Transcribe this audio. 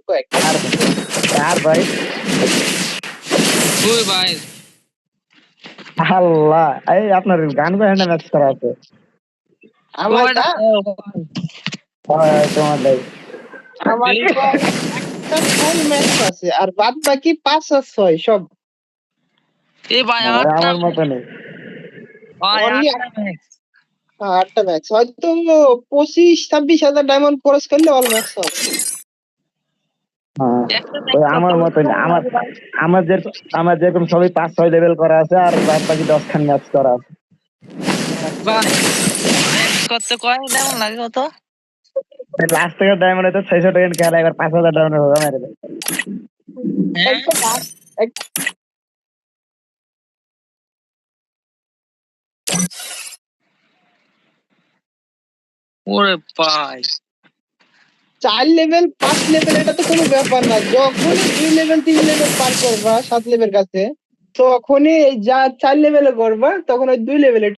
কয়েকটা আর ভাই ওই ভাই আল্লাহ, এই আপনার গান গায়ে ম্যাচ করা আছে আমার তোমার না তোমার ভাই আমার তো একটা ফুল ম্যাচ আছে আর বাদ বাকি 5 আর 6 সব এই ভাই আটটা আমার মতো নেই। ভাই only আটটা ম্যাচ 8টা ম্যাচ হয়তো 25-26 হাজার ডায়মন্ড খরচ করলে অল ম্যাচ হবে। হ্যাঁ, একটা ওই ম্যাচ আমার মতো নেই। আমার যেরকম সবই 5-6 লেভেল করা আছে আর বাদ বাকি 10 খান ম্যাচ করা আছে। ভাই ম্যাচ করতে কয় কেমন লাগে কত লাস্ট থেকে ডায়মন্ড হয়তো 600 টাকা খেলা, এবার 5,000 ডায়মন্ড হোক মেরে দেয়। হ্যাঁ একটা last- এক- ওরে ভাই 4 লেভেল 5 লেভেল এটা তো কোনো ব্যাপার না, যখনই 2 লেভেল 3 লেভেল পার করবা 7 লেভেল কাছে তখনই যা 4 লেভেলে করবা তখন ওই 2 লেভেলে